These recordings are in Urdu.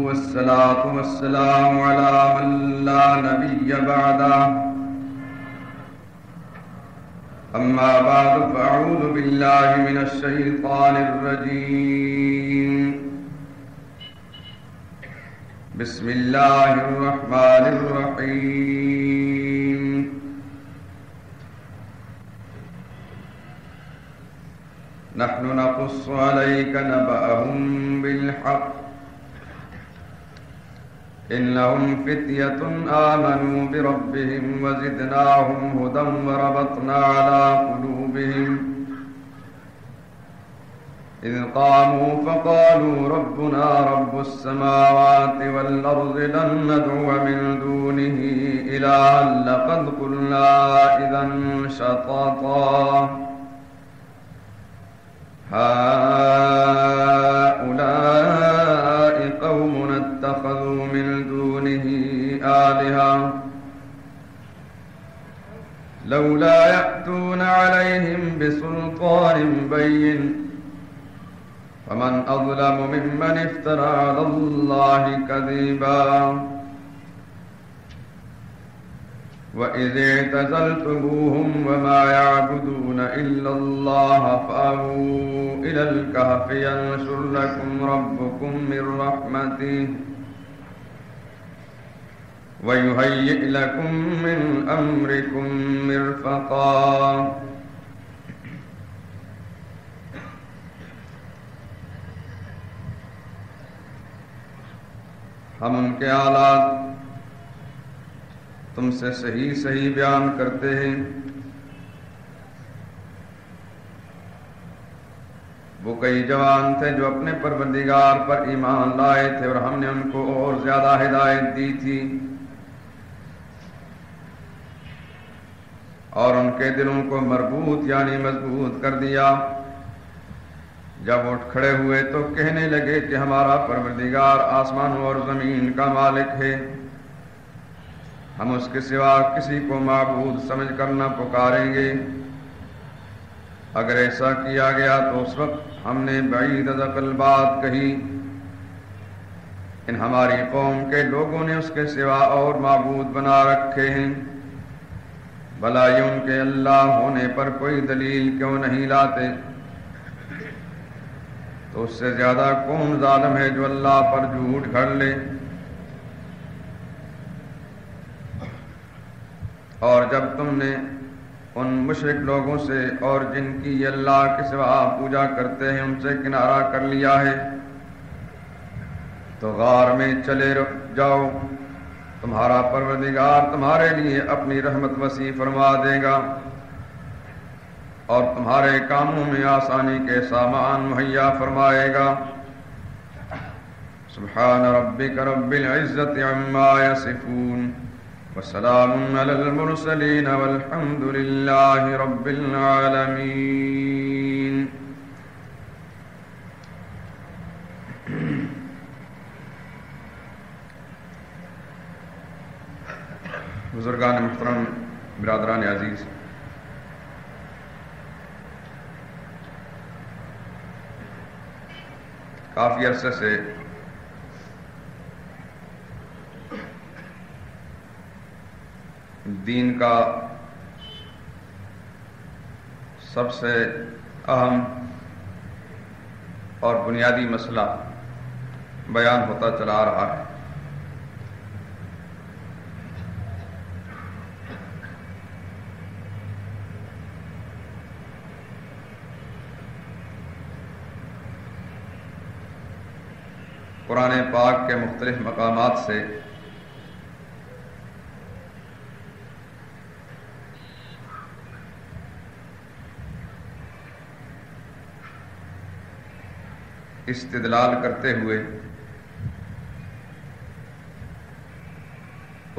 والصلاة والسلام على من لا نبي بعده أما بعد فأعوذ بالله من الشيطان الرجيم بسم الله الرحمن الرحيم نحن نقص عليك نبأهم بالحق إنهم فتية آمنوا بربهم وزدناهم هدى وربطنا على قلوبهم إذ قاموا فقالوا ربنا رب السماوات والأرض لن ندعو من دونه إلها لقد قلنا إذا شططا هؤلاء قومنا اتخذوا من دونه آلهة لولا يأتون عليهم بسلطان بين فمن أظلم ممن افترى على الله كذبا وإذ اعتزلتموهم وما يعبدون إلا الله فأووا إلى الكهف ينشر لكم ربكم من رحمته ويهيئ لكم من أمركم مرفقا ہم ان کے حالات تم سے صحیح صحیح بیان کرتے ہیں۔ وہ کئی جوان تھے جو اپنے پروردگار پر ایمان لائے تھے اور ہم نے ان کو اور زیادہ ہدایت دی تھی اور ان کے دلوں کو مربوط یعنی مضبوط کر دیا۔ جب اٹھ کھڑے ہوئے تو کہنے لگے کہ ہمارا پروردگار آسمانوں اور زمین کا مالک ہے، ہم اس کے سوا کسی کو معبود سمجھ کر نہ پکاریں گے۔ اگر ایسا کیا گیا تو اس وقت ہم نے بعید از عقل بات کہی، ان ہماری قوم کے لوگوں نے اس کے سوا اور معبود بنا رکھے ہیں، بھلا یہ ان کے اللہ ہونے پر کوئی دلیل کیوں نہیں لاتے؟ تو اس سے زیادہ کون ظالم ہے جو اللہ پر جھوٹ گھڑ لے؟ اور جب تم نے ان مشرک لوگوں سے اور جن کی یہ اللہ کے سوا پوجا کرتے ہیں ان سے کنارہ کر لیا ہے تو غار میں چلے جاؤ، تمہارا پروردگار تمہارے لیے اپنی رحمت وسیع فرما دے گا اور تمہارے کاموں میں آسانی کے سامان مہیا فرمائے گا۔ سبحان ربک رب العزت عما یصفون وسلام علی المرسلین والحمد للہ رب العالمین۔ بزرگان محترم، برادران عزیز، کافی عرصے سے دین کا سب سے اہم اور بنیادی مسئلہ بیان ہوتا چلا آ رہا ہے۔ قرآن پاک کے مختلف مقامات سے استدلال کرتے ہوئے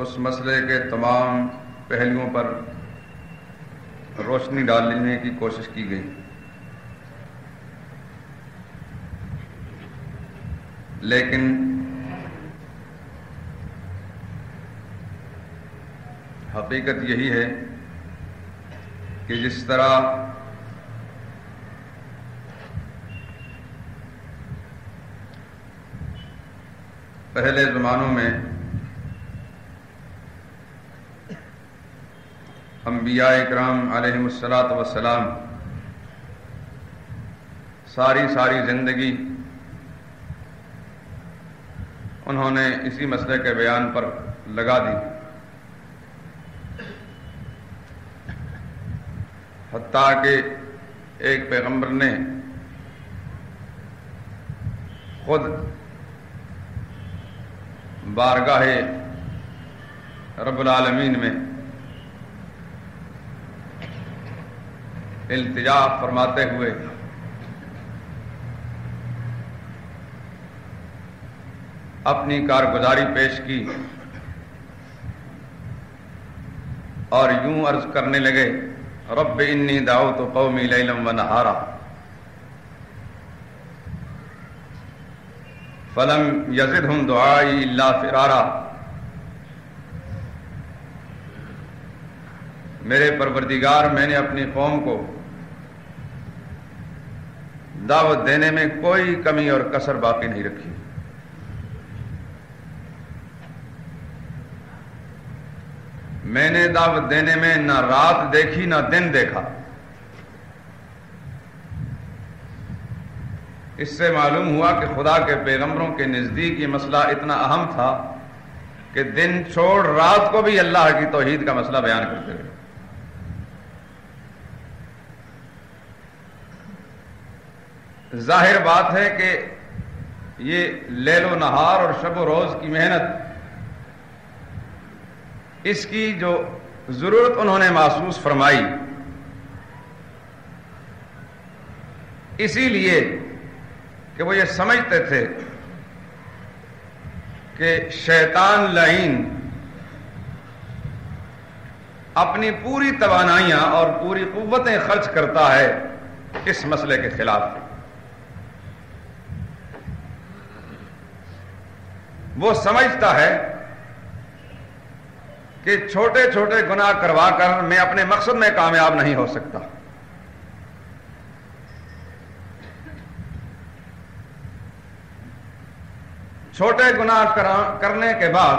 اس مسئلے کے تمام پہلوؤں پر روشنی ڈالنے کی کوشش کی گئی، لیکن حقیقت یہی ہے کہ جس طرح پہلے زمانوں میں انبیاء اکرام علیہم الصلاۃ والسلام ساری زندگی انہوں نے اسی مسئلے کے بیان پر لگا دی، حتیٰ کہ ایک پیغمبر نے خود بارگاہ رب العالمین میں التجا فرماتے ہوئے اپنی کارگزاری پیش کی اور یوں عرض کرنے لگے، رب انی دعوت قومی لیلا ونہارا فلم یزدہم دعائی الا فرارا۔ میرے پروردگار، میں نے اپنی قوم کو دعوت دینے میں کوئی کمی اور کسر باقی نہیں رکھی۔ میں نے دعوت دینے میں نہ رات دیکھی نہ دن دیکھا۔ اس سے معلوم ہوا کہ خدا کے پیغمبروں کے نزدیک یہ مسئلہ اتنا اہم تھا کہ دن چھوڑ رات کو بھی اللہ کی توحید کا مسئلہ بیان کرتے رہے۔ ظاہر بات ہے کہ یہ لیل و نہار اور شب و روز کی محنت، اس کی جو ضرورت انہوں نے محسوس فرمائی، اسی لیے کہ وہ یہ سمجھتے تھے کہ شیطان لعین اپنی پوری توانائیاں اور پوری قوتیں خرچ کرتا ہے اس مسئلے کے خلاف۔ وہ سمجھتا ہے کہ چھوٹے چھوٹے گناہ کروا کر میں اپنے مقصد میں کامیاب نہیں ہو سکتا۔ چھوٹے گناہ کرنے کے بعد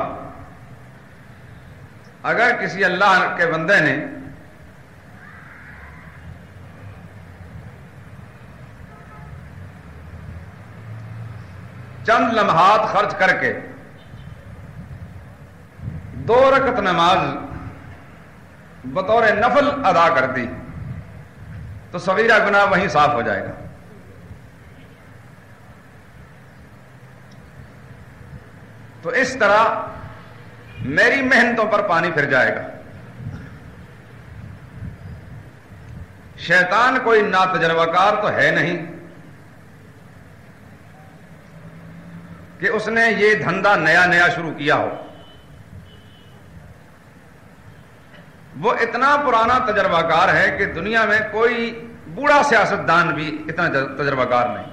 اگر کسی اللہ کے بندے نے چند لمحات خرچ کر کے 2 رکعت نماز بطور نفل ادا کر دی تو صغیرہ گناہ وہیں صاف ہو جائے گا۔ تو اس طرح میری محنتوں پر پانی پھر جائے گا۔ شیطان کوئی ناتجربہ کار تو ہے نہیں کہ اس نے یہ دھندا نیا شروع کیا ہو۔ وہ اتنا پرانا تجربہ کار ہے کہ دنیا میں کوئی بوڑھا سیاستدان بھی اتنا تجربہ کار نہیں۔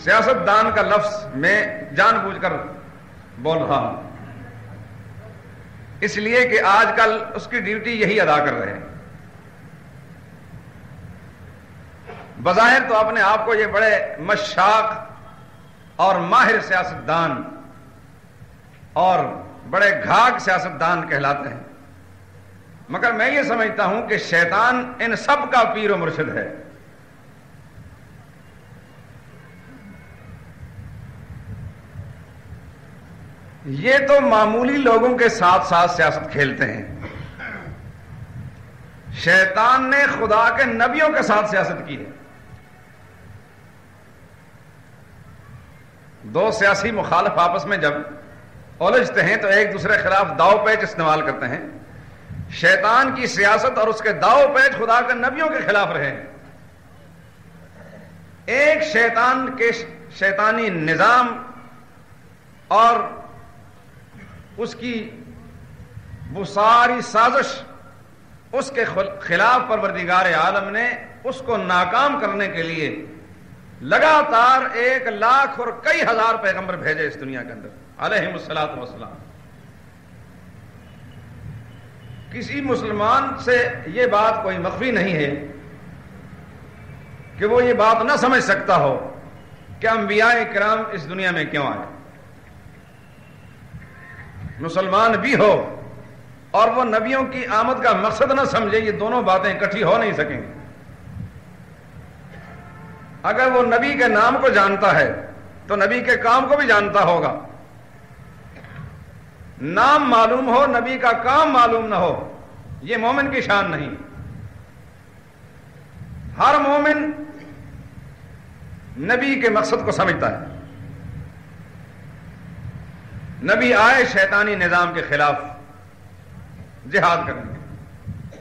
سیاستدان کا لفظ میں جان بوجھ کر بول رہا ہوں، اس لیے کہ آج کل اس کی ڈیوٹی یہی ادا کر رہے ہیں۔ بظاہر تو اپنے آپ کو یہ بڑے مشاق اور ماہر سیاستدان اور بڑے گھاگ سیاستدان کہلاتے ہیں، مگر میں یہ سمجھتا ہوں کہ شیطان ان سب کا پیر و مرشد ہے۔ یہ تو معمولی لوگوں کے ساتھ ساتھ سیاست کھیلتے ہیں، شیطان نے خدا کے نبیوں کے ساتھ سیاست کی ہے۔ 2 سیاسی مخالف آپس میں جب الجھتے ہیں تو ایک دوسرے کے خلاف داؤ پیچ استعمال کرتے ہیں۔ شیطان کی سیاست اور اس کے داؤ پیچ خدا کے نبیوں کے خلاف رہے ہیں۔ ایک شیطان کے شیطانی نظام اور اس کی وہ ساری سازش، اس کے خلاف پروردگار عالم نے اس کو ناکام کرنے کے لیے لگاتار 1 لاکھ اور کئی ہزار پیغمبر بھیجے اس دنیا کے اندر علیہم الصلاۃ والسلام۔ کسی مسلمان سے یہ بات کوئی مخفی نہیں ہے کہ وہ یہ بات نہ سمجھ سکتا ہو کہ انبیاء کرام اس دنیا میں کیوں آئے. مسلمان بھی ہو اور وہ نبیوں کی آمد کا مقصد نہ سمجھے، یہ دونوں باتیں اکٹھی ہو نہیں سکیں گی. اگر وہ نبی کے نام کو جانتا ہے تو نبی کے کام کو بھی جانتا ہوگا. نام معلوم ہو، نبی کا کام معلوم نہ ہو، یہ مومن کی شان نہیں. ہر مومن نبی کے مقصد کو سمجھتا ہے. نبی آئے شیطانی نظام کے خلاف جہاد کرنے کے،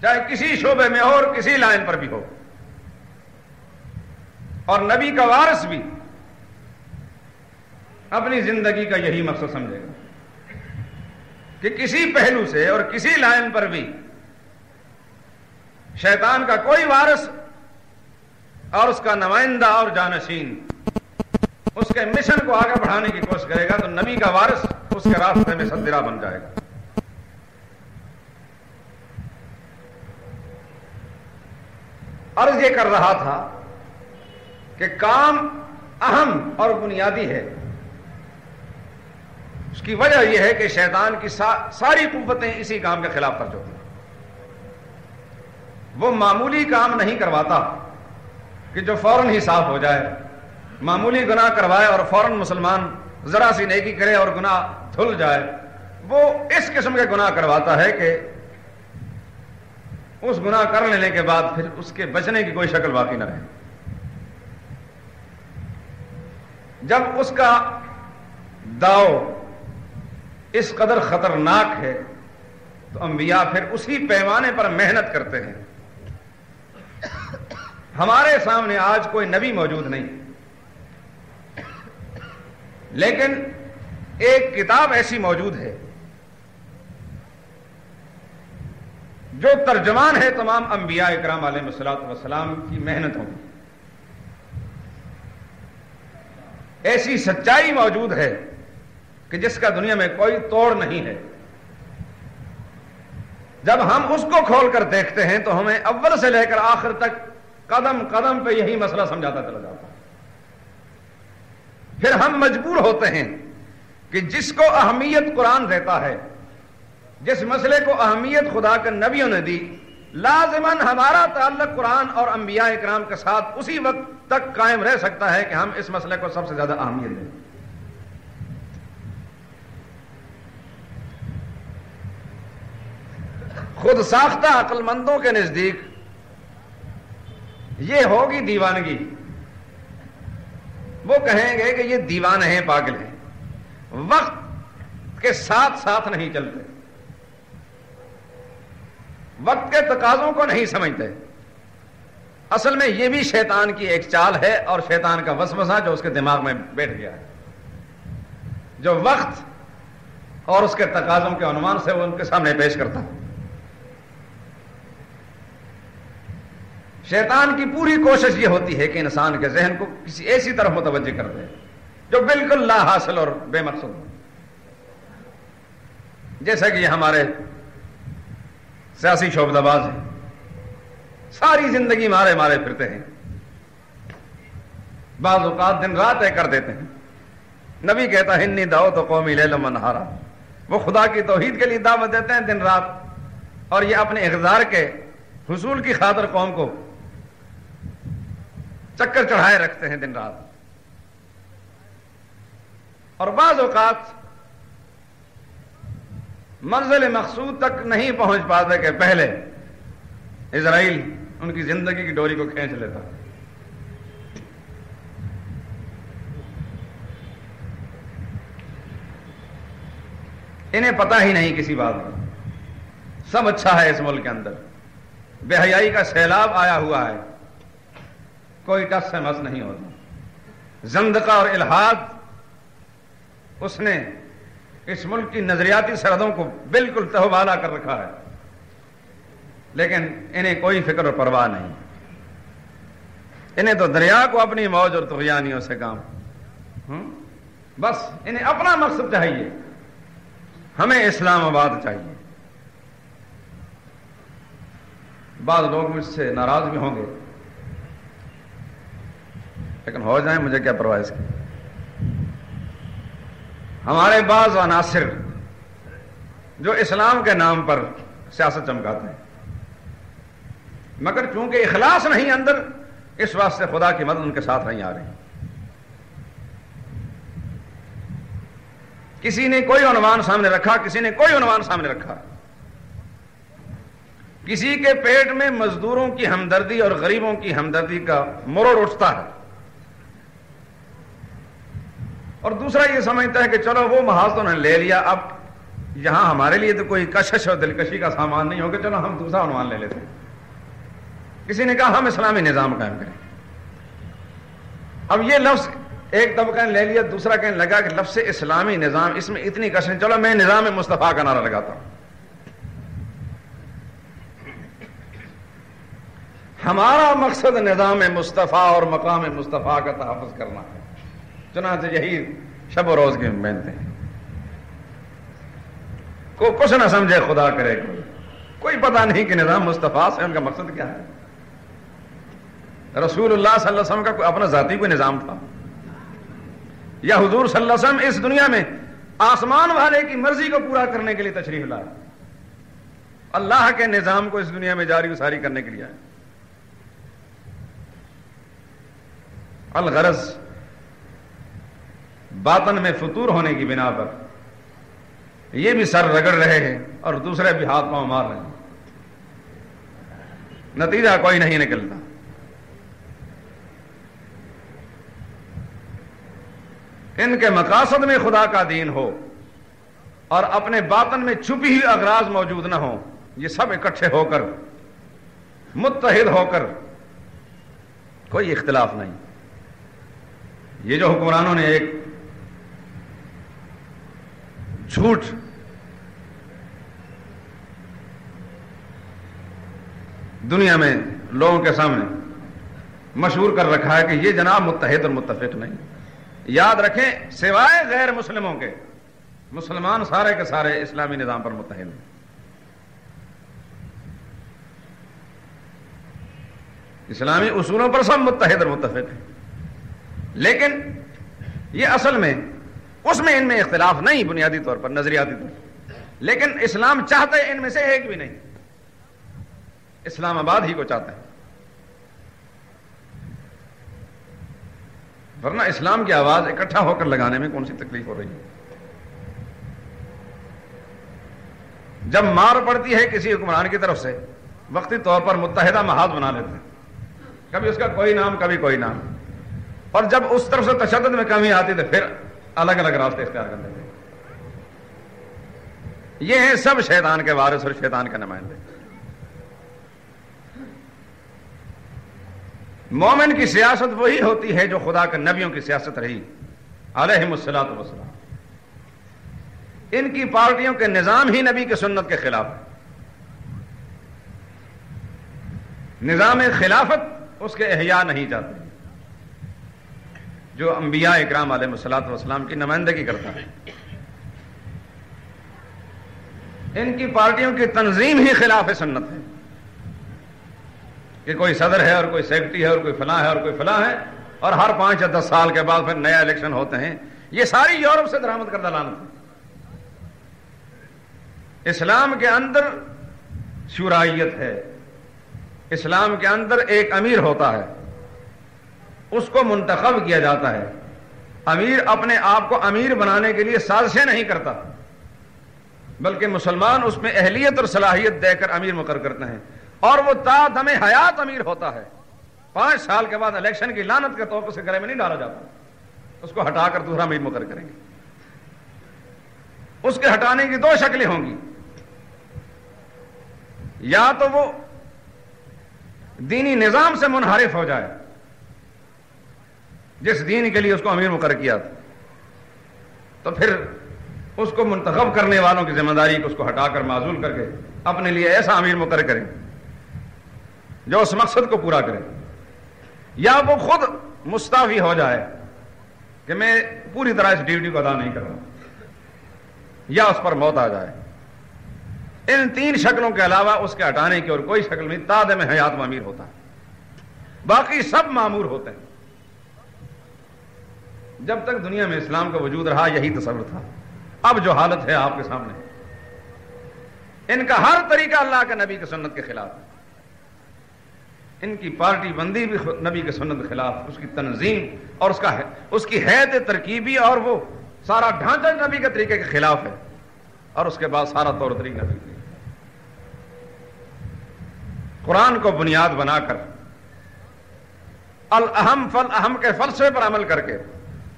چاہے کسی شعبے میں ہو اور کسی لائن پر بھی ہو. اور نبی کا وارث بھی اپنی زندگی کا یہی مقصد سمجھے گا کہ کسی پہلو سے اور کسی لائن پر بھی شیطان کا کوئی وارث اور اس کا نمائندہ اور جانشین اس کے مشن کو آگے بڑھانے کی کوشش کرے گا تو نبی کا وارث اس کے راستے میں سدرا بن جائے گا. عرض یہ کر رہا تھا کہ کام اہم اور بنیادی ہے. اس کی وجہ یہ ہے کہ شیطان کی ساری قوتیں اسی کام کے خلاف خرچ ہوتی ہیں. وہ معمولی کام نہیں کرواتا کہ جو فوراً ہی صاف ہو جائے، معمولی گناہ کروائے اور فوراً مسلمان ذرا سی نیکی کرے اور گناہ دھل جائے. وہ اس قسم کے گناہ کرواتا ہے کہ اس گناہ کر لینے کے بعد پھر اس کے بچنے کی کوئی شکل باقی نہ رہے. جب اس کا داؤ اس قدر خطرناک ہے تو انبیاء پھر اسی پیمانے پر محنت کرتے ہیں. ہمارے سامنے آج کوئی نبی موجود نہیں، لیکن ایک کتاب ایسی موجود ہے جو ترجمان ہے تمام انبیاء اکرام علیہ الصلوۃ والسلام کی محنتوں کی. ایسی سچائی موجود ہے کہ جس کا دنیا میں کوئی توڑ نہیں ہے. جب ہم اس کو کھول کر دیکھتے ہیں تو ہمیں اول سے لے کر آخر تک قدم قدم پہ یہی مسئلہ سمجھاتا چلا جاتا ہے. پھر ہم مجبور ہوتے ہیں کہ جس کو اہمیت قرآن دیتا ہے، جس مسئلے کو اہمیت خدا کے نبیوں نے دی، لازماً ہمارا تعلق قرآن اور انبیاء اکرام کے ساتھ اسی وقت تک قائم رہ سکتا ہے کہ ہم اس مسئلے کو سب سے زیادہ اہمیت دیں. خود ساختہ عقل مندوں کے نزدیک یہ ہوگی دیوانگی. وہ کہیں گے کہ یہ دیوانے ہیں، پاگل ہیں، وقت کے ساتھ ساتھ نہیں چلتے، وقت کے تقاضوں کو نہیں سمجھتے. اصل میں یہ بھی شیطان کی ایک چال ہے اور شیطان کا وسوسہ جو اس کے دماغ میں بیٹھ گیا ہے، جو وقت اور اس کے تقاضوں کے عنوان سے وہ ان کے سامنے پیش کرتا ہے. شیطان کی پوری کوشش یہ ہوتی ہے کہ انسان کے ذہن کو کسی ایسی طرف متوجہ کر دے جو بالکل لا حاصل اور بے مقصد ہو. جیسا کہ یہ ہمارے سیاسی شعبدہ باز ہیں، ساری زندگی مارے مارے پھرتے ہیں، بعض اوقات دن رات طے کر دیتے ہیں. نبی کہتا ہے انی دعوت قومی لیلا ونہارا، وہ خدا کی توحید کے لیے دعوت دیتے ہیں دن رات، اور یہ اپنے اقتدار کے حصول کی خاطر قوم کو چکر چڑھائے رکھتے ہیں دن رات. اور بعض اوقات منزل مقصود تک نہیں پہنچ پاتے کہ پہلے اسرائیل ان کی زندگی کی ڈوری کو کھینچ لیتا. انہیں پتہ ہی نہیں کسی بات کا، سب اچھا ہے اس ملک کے اندر، بے حیائی کا سیلاب آیا ہوا ہے، کوئی ٹس سے مس نہیں ہوتا. زندقہ اور الحاد اس نے اس ملک کی نظریاتی سرحدوں کو بالکل تہوبالا کر رکھا ہے، لیکن انہیں کوئی فکر اور پرواہ نہیں. انہیں تو دریا کو اپنی موج اور طغیانیوں سے کام، بس انہیں اپنا مقصد چاہیے. ہمیں اسلام آباد چاہیے. بعض لوگ مجھ سے ناراض بھی ہوں گے لیکن ہو جائیں مجھے کیا پرواہ اس کی. ہمارے بعض عناصر جو اسلام کے نام پر سیاست چمکاتے ہیں، مگر چونکہ اخلاص نہیں اندر، اس واسطے خدا کی مدد ان کے ساتھ نہیں آ رہی. کسی نے کوئی عنوان سامنے رکھا، کسی نے کوئی عنوان سامنے رکھا، کسی کے پیٹ میں مزدوروں کی ہمدردی اور غریبوں کی ہمدردی کا مروڑ اٹھتا ہے، اور دوسرا یہ سمجھتا ہے کہ چلو وہ محاذ تو نے لے لیا، اب یہاں ہمارے لیے تو کوئی کشش اور دلکشی کا سامان نہیں ہوگا، چلو ہم دوسرا عنوان لے لیتے ہیں. کسی نے کہا ہم اسلامی نظام قائم کریں. اب یہ لفظ ایک طبقہ نے لے لیا، دوسرا کہنے لگا کہ لفظ اسلامی نظام، اس میں اتنی کشش، چلو میں نظام مصطفیٰ کا نعرہ لگاتا ہوں. ہمارا مقصد نظام مصطفیٰ اور مقام مصطفیٰ کا تحفظ کرنا ہے. چنانچہ یہی شب و روز کی محنتیں ہیں. کو کچھ نہ سمجھے خدا کرے کوئی پتہ نہیں کہ نظام مصطفیٰ سے ان کا مقصد کیا ہے. رسول اللہ صلی اللہ علیہ وسلم کا کوئی اپنا ذاتی کوئی نظام تھا، یا حضور صلی اللہ علیہ وسلم اس دنیا میں آسمان والے کی مرضی کو پورا کرنے کے لیے تشریف لائے، اللہ کے نظام کو اس دنیا میں جاری و ساری کرنے کے لیے آئے. الغرض باطن میں فطور ہونے کی بنا پر یہ بھی سر رگڑ رہے ہیں اور دوسرے بھی ہاتھ پاؤں مار رہے ہیں، نتیجہ کوئی نہیں نکلتا. ان کے مقاصد میں خدا کا دین ہو اور اپنے باطن میں چھپی ہوئی اغراض موجود نہ ہو، یہ سب اکٹھے ہو کر متحد ہو کر کوئی اختلاف نہیں. یہ جو حکمرانوں نے ایک جھوٹ دنیا میں لوگوں کے سامنے مشہور کر رکھا ہے کہ یہ جناب متحد اور متفق نہیں. یاد رکھیں سوائے غیر مسلموں کے مسلمان سارے کے سارے اسلامی نظام پر متحد ہیں. اسلامی اصولوں پر سب متحد اور متفق ہیں، لیکن یہ اصل میں اس میں ان میں اختلاف نہیں بنیادی طور پر، نظریاتی طور پر. لیکن اسلام چاہتا ہے ان میں سے ایک بھی نہیں، اسلام آباد ہی کو چاہتا ہے، ورنہ اسلام کی آواز اکٹھا ہو کر لگانے میں کون سی تکلیف ہو رہی ہے. جب مار پڑتی ہے کسی حکمران کی طرف سے وقتی طور پر متحدہ محاذ بنا لیتے ہیں، کبھی اس کا کوئی نام کبھی کوئی نام، اور جب اس طرف سے تشدد میں کمی آتی تو پھر الگ الگ راستے اختیار کر لیتے ہیں. یہ ہیں سب شیطان کے وارث اور شیطان کے نمائندے. مومن کی سیاست وہی ہوتی ہے جو خدا کے نبیوں کی سیاست رہی علیہم الصلوۃ والسلام. ان کی پارٹیوں کے نظام ہی نبی کی سنت کے خلاف ہے. نظام خلافت اس کے احیاء نہیں چاہتے جو انبیاء اکرام علیہ الصلوۃ والسلام کی نمائندگی کرتا ہے. ان کی پارٹیوں کی تنظیم ہی خلاف سنت ہے کہ کوئی صدر ہے اور کوئی سیکرٹری ہے اور کوئی فلاں ہے اور کوئی فلاں ہے، اور ہر 5 یا 10 سال کے بعد پھر نیا الیکشن ہوتے ہیں. یہ ساری یورپ سے درآمد کردہ لعنت ہے. اسلام کے اندر شورائیت ہے، اسلام کے اندر ایک امیر ہوتا ہے، اس کو منتخب کیا جاتا ہے. امیر اپنے آپ کو امیر بنانے کے لیے سازشیں نہیں کرتا، بلکہ مسلمان اس میں اہلیت اور صلاحیت دے کر امیر مقرر کرتے ہیں، اور وہ تا دم حیات امیر ہوتا ہے. 5 سال کے بعد الیکشن کی لعنت کے طور پر اسے گلے میں نہیں ڈالا جاتا، اس کو ہٹا کر دوسرا امیر مقرر کریں گے. اس کے ہٹانے کی 2 شکلیں ہوں گی، یا تو وہ دینی نظام سے منحرف ہو جائے جس دین کے لیے اس کو امیر مقرر کیا تھا، تو پھر اس کو منتخب کرنے والوں کی ذمہ داری کو اس کو ہٹا کر معزول کر کے اپنے لیے ایسا امیر مقرر کریں جو اس مقصد کو پورا کرے، یا وہ خود مستعفی ہو جائے کہ میں پوری طرح اس ڈیوٹی کو ادا نہیں کر رہا، یا اس پر موت آ جائے. ان 3 شکلوں کے علاوہ اس کے ہٹانے کی اور کوئی شکل نہیں. تادم حیات میں امیر ہوتا ہے، باقی سب مامور ہوتے ہیں. جب تک دنیا میں اسلام کا وجود رہا یہی تصور تھا. اب جو حالت ہے آپ کے سامنے, ان کا ہر طریقہ اللہ کے نبی کی سنت کے خلاف ہے. ان کی پارٹی بندی بھی نبی کے سنت کے خلاف, اس کی تنظیم اور اس کی حیت ترکیبی اور وہ سارا ڈھانچہ نبی کے طریقے کے خلاف ہے, اور اس کے بعد سارا طور طریقہ نبی کے. قرآن کو بنیاد بنا کر الاہم فالاہم کے فلسفے پر عمل کر کے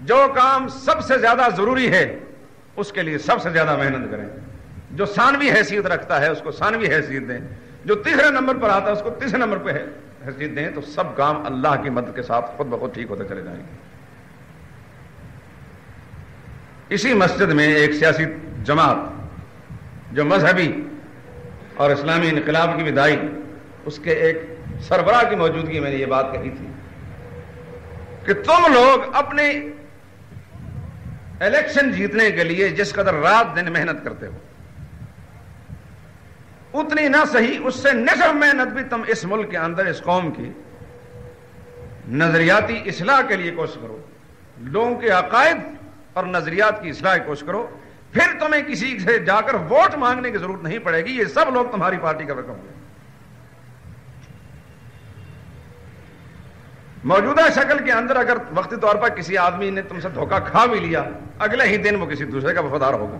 جو کام سب سے زیادہ ضروری ہے اس کے لیے سب سے زیادہ محنت کریں. جو ثانوی حیثیت رکھتا ہے اس کو ثانوی حیثیت دیں, جو تیسرے نمبر پر آتا ہے اس کو تیسرے نمبر پہ حیثیت دیں, تو سب کام اللہ کی مدد کے ساتھ خود بخود ٹھیک ہوتے چلے جائیں گے. اسی مسجد میں ایک سیاسی جماعت جو مذہبی اور اسلامی انقلاب کی بھی دائی, اس کے ایک سربراہ کی موجودگی میں نے یہ بات کہی تھی کہ تم لوگ اپنے الیکشن جیتنے کے لیے جس قدر رات دن محنت کرتے ہو اتنی نہ صحیح اس سے نصف محنت بھی تم اس ملک کے اندر اس قوم کی نظریاتی اصلاح کے لیے کوشش کرو, لوگوں کے عقائد اور نظریات کی اصلاح کی کوشش کرو, پھر تمہیں کسی سے جا کر ووٹ مانگنے کی ضرورت نہیں پڑے گی. یہ سب لوگ تمہاری پارٹی کا رقم ہوگا. موجودہ شکل کے اندر اگر وقتی طور پر کسی آدمی نے تم سے دھوکہ کھا بھی لیا, اگلے ہی دن وہ کسی دوسرے کا وفادار ہوگا.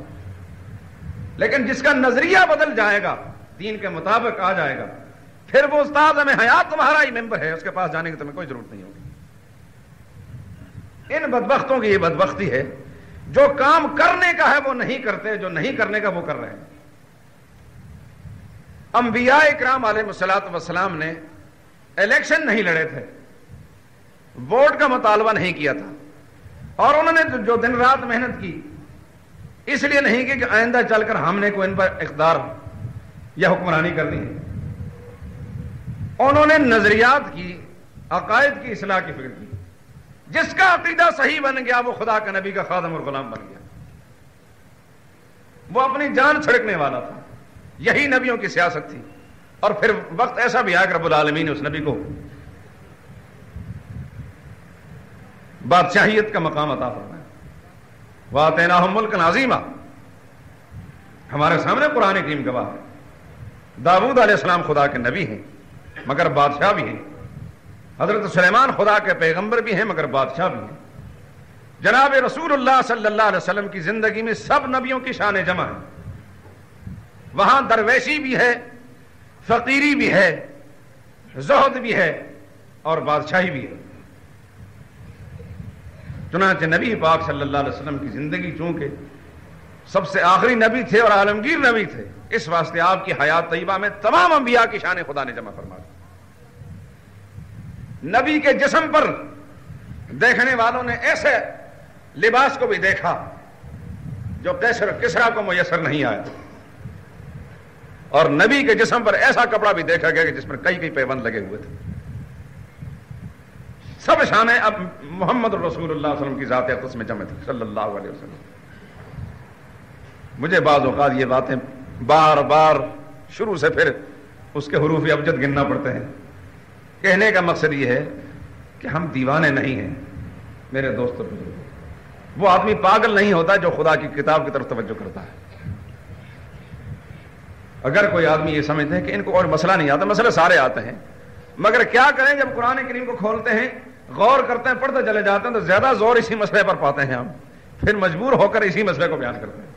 لیکن جس کا نظریہ بدل جائے گا, دین کے مطابق آ جائے گا, پھر وہ استاد ہمیں حیات تمہارا ہی ممبر ہے, اس کے پاس جانے کی تمہیں کوئی ضرورت نہیں ہوگی. ان بدبختوں کی یہ بدبختی ہے جو کام کرنے کا ہے وہ نہیں کرتے, جو نہیں کرنے کا وہ کر رہے ہیں. انبیاء اکرام علیہ الصلوۃ والسلام نے الیکشن نہیں لڑے تھے, ووٹ کا مطالبہ نہیں کیا تھا, اور انہوں نے جو دن رات محنت کی اس لیے نہیں کی کہ آئندہ چل کر ہم نے کوئی ان پر اقتدار یا حکمرانی کرنی ہے. انہوں نے نظریات کی, عقائد کی اصلاح کی فکر کی. جس کا عقیدہ صحیح بن گیا وہ خدا کا نبی کا خادم اور غلام بن گیا, وہ اپنی جان چھڑکنے والا تھا. یہی نبیوں کی سیاست تھی. اور پھر وقت ایسا بھی آیا کہ رب العالمین نے اس نبی کو بادشاہیت کا مقام عطا فرمایا. وَآتَيْنَاهُمْ مُلْكًا عَظِيمًا. ہمارے سامنے قرآن کریم گواہ ہے. داؤد علیہ السلام خدا کے نبی ہیں مگر بادشاہ بھی ہیں. حضرت سلیمان خدا کے پیغمبر بھی ہیں مگر بادشاہ بھی ہیں. جناب رسول اللہ صلی اللہ علیہ وسلم کی زندگی میں سب نبیوں کی شان جمع ہے. وہاں درویشی بھی ہے, فقیری بھی ہے, زہد بھی ہے اور بادشاہی بھی ہے. چنانچہ نبی پاک صلی اللہ علیہ وسلم کی زندگی چونکہ سب سے آخری نبی تھے اور عالمگیر نبی تھے, اس واسطے آپ کی حیات طیبہ میں تمام انبیاء کی شان خدا نے جمع فرما دی. نبی کے جسم پر دیکھنے والوں نے ایسے لباس کو بھی دیکھا جو کسرا کو میسر نہیں آیا, اور نبی کے جسم پر ایسا کپڑا بھی دیکھا گیا کہ جس پر کئی پیبند لگے ہوئے تھے. سب شانیں اب محمد رسول اللہ صلی اللہ علیہ وسلم کی ذات اقدس میں جمع تھی صلی اللہ علیہ وسلم. مجھے بعض اوقات یہ باتیں بار بار شروع سے پھر اس کے حروف ابجد گننا پڑتے ہیں. کہنے کا مقصد یہ ہے کہ ہم دیوانے نہیں ہیں میرے دوستوں. وہ آدمی پاگل نہیں ہوتا جو خدا کی کتاب کی طرف توجہ کرتا ہے. اگر کوئی آدمی یہ سمجھتے ہیں کہ ان کو اور مسئلہ نہیں آتا, مسئلے سارے آتے ہیں, مگر کیا کریں جب قرآن کریم کو کھولتے ہیں, غور کرتے ہیں, پڑھتے چلے جاتے ہیں تو زیادہ زور اسی مسئلے پر پاتے ہیں ہم, پھر مجبور ہو کر اسی مسئلے کو بیان کرتے ہیں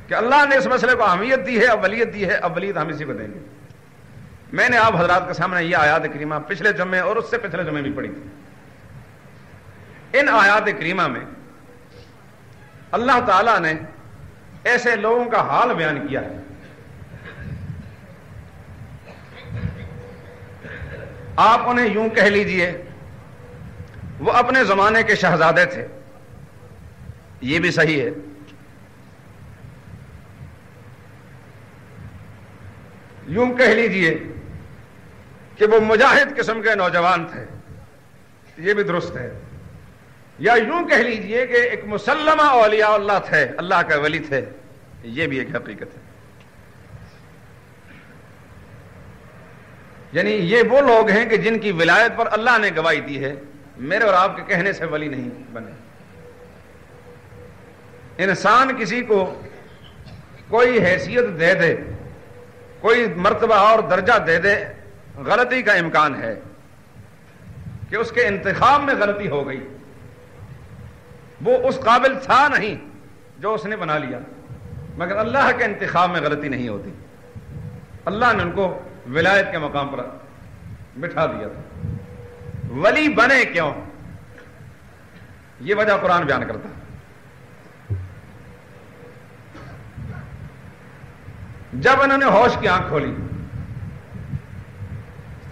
کہ اللہ نے اس مسئلے کو اہمیت دی ہے, اولیت دی ہے, اولیت ہم اسی کو دیں گے. میں نے آپ حضرات کے سامنے یہ آیات کریمہ پچھلے جمعے اور اس سے پچھلے جمعے بھی پڑھی تھی. ان آیات کریمہ میں اللہ تعالیٰ نے ایسے لوگوں کا حال بیان کیا ہے, آپ انہیں یوں کہہ لیجئے وہ اپنے زمانے کے شہزادے تھے, یہ بھی صحیح ہے. یوں کہہ لیجئے کہ وہ مجاہد قسم کے نوجوان تھے, یہ بھی درست ہے. یا یوں کہہ لیجئے کہ ایک مسلمہ اولیاء اللہ تھے, اللہ کا ولی تھے, یہ بھی ایک حقیقت ہے. یعنی یہ وہ لوگ ہیں کہ جن کی ولایت پر اللہ نے گواہی دی ہے, میرے اور آپ کے کہنے سے ولی نہیں بنے. انسان کسی کو کوئی حیثیت دے دے، کوئی مرتبہ اور درجہ دے دے، غلطی کا امکان ہے کہ اس کے انتخاب میں غلطی ہو گئی، وہ اس قابل تھا نہیں جو اس نے بنا لیا، مگر اللہ کے انتخاب میں غلطی نہیں ہوتی، اللہ نے ان کو ولایت کے مقام پر بٹھا دیا تھا۔ ولی بنے کیوں؟ یہ وجہ قرآن بیان کرتا ہے۔ جب انہوں نے ہوش کی آنکھ کھولی،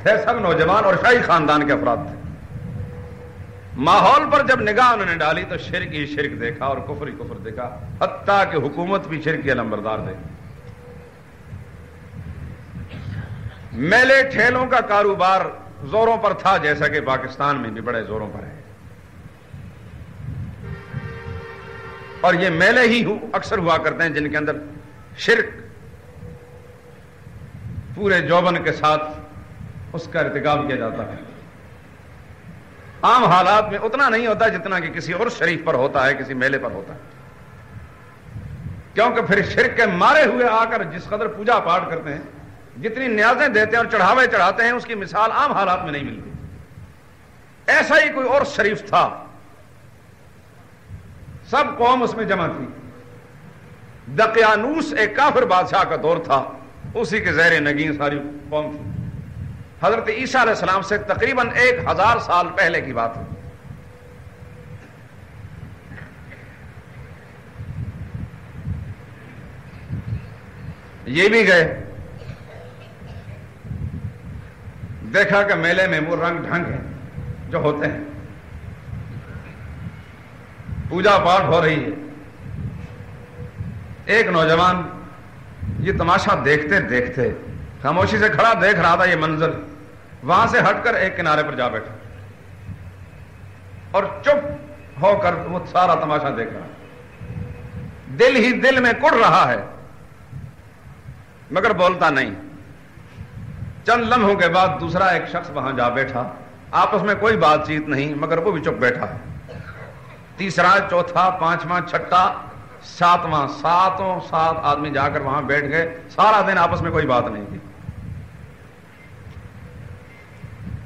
تھے سب نوجوان اور شاہی خاندان کے افراد تھے، ماحول پر جب نگاہ انہوں نے ڈالی تو شرک ہی شرک دیکھا اور کفر ہی کفر دیکھا، حتیٰ کہ حکومت بھی شرک کی علمبردار دیکھی۔ میلے ٹھیلوں کا کاروبار زوروں پر تھا، جیسا کہ پاکستان میں بھی بڑے زوروں پر ہے، اور یہ میلے ہی اکثر ہوا کرتے ہیں جن کے اندر شرک پورے جوبن کے ساتھ اس کا ارتکاب کیا جاتا ہے۔ عام حالات میں اتنا نہیں ہوتا جتنا کہ کسی اور شریف پر ہوتا ہے، کسی میلے پر ہوتا ہے، کیونکہ پھر شرک کے مارے ہوئے آ کر جس قدر پوجا پاٹ کرتے ہیں، جتنی نیازیں دیتے ہیں اور چڑھاوے چڑھاتے ہیں، اس کی مثال عام حالات میں نہیں ملتی۔ ایسا ہی کوئی اور شریف تھا، سب قوم اس میں جمع تھی۔ دقیانوس ایک کافر بادشاہ کا دور تھا، اسی کے زیر نگین ساری قوم تھی۔ حضرت عیسیٰ علیہ السلام سے تقریباً 1000 سال پہلے کی بات ہے۔ یہ بھی گئے، دیکھا کہ میلے میں وہ رنگ ڈھنگ ہیں جو ہوتے ہیں، پوجا پاٹ ہو رہی ہے۔ ایک نوجوان یہ تماشا دیکھتے دیکھتے خاموشی سے کھڑا دیکھ رہا تھا یہ منظر، وہاں سے ہٹ کر ایک کنارے پر جا بیٹھا اور چپ ہو کر وہ سارا تماشا دیکھ رہا، دل ہی دل میں کڑ رہا ہے مگر بولتا نہیں۔ چند لمحوں کے بعد دوسرا ایک شخص وہاں جا بیٹھا، آپس میں کوئی بات چیت نہیں مگر وہ بھی چپ بیٹھا ہے۔ تیسرا، چوتھا، پانچواں، چھٹا، ساتواں، ساتوں 7 آدمی جا کر وہاں بیٹھ گئے، سارا دن آپس میں کوئی بات نہیں کی،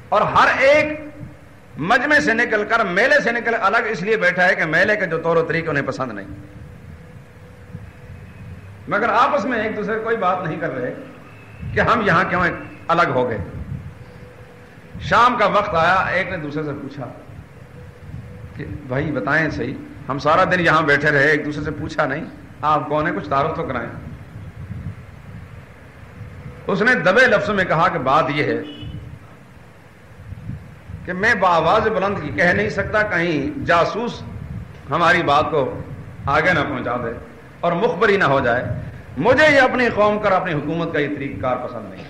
اور ہر ایک مجمع سے نکل کر، میلے سے نکل الگ اس لیے بیٹھا ہے کہ میلے کے جو طور و طریقے انہیں پسند نہیں، مگر آپس میں ایک دوسرے کوئی بات نہیں کر رہے کہ ہم یہاں کیوں الگ ہو گئے۔ شام کا وقت آیا، ایک نے دوسرے سے پوچھا کہ بھائی بتائیں صحیح، ہم سارا دن یہاں بیٹھے رہے، ایک دوسرے سے پوچھا نہیں، آپ کون ہیں، کچھ تعارف تو کرائیں۔ اس نے دبے لفظ میں کہا کہ بات یہ ہے کہ میں بآواز بلند کی کہہ نہیں سکتا، کہیں جاسوس ہماری بات کو آگے نہ پہنچا دے اور مخبری نہ ہو جائے۔ مجھے یہ اپنی قوم کر اپنی حکومت کا یہ طریقہ کار پسند نہیں،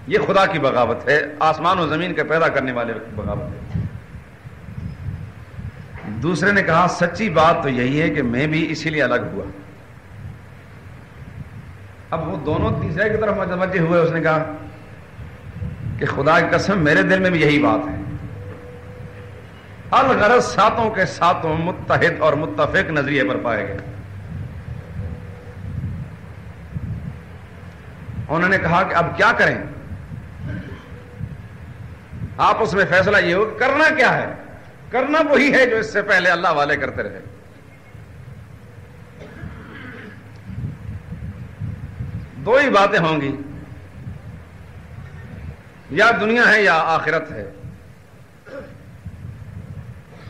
یہ خدا کی بغاوت ہے، آسمان و زمین کے پیدا کرنے والے کی بغاوت ہے۔ دوسرے نے کہا سچی بات تو یہی ہے کہ میں بھی اسی لیے الگ ہوا۔ اب وہ دونوں تیسرے کی طرف متوجہ ہوئے، اس نے کہا کہ خدا کی قسم میرے دل میں بھی یہی بات ہے۔ الغرض ساتوں کے ساتوں متحد اور متفق نظریے پر پائے گئے۔ انہوں نے کہا کہ اب کیا کریں؟ آپس میں فیصلہ یہ ہو کہ کرنا کیا ہے؟ کرنا وہی ہے جو اس سے پہلے اللہ والے کرتے رہے۔ دو ہی باتیں ہوں گی، یا دنیا ہے یا آخرت ہے۔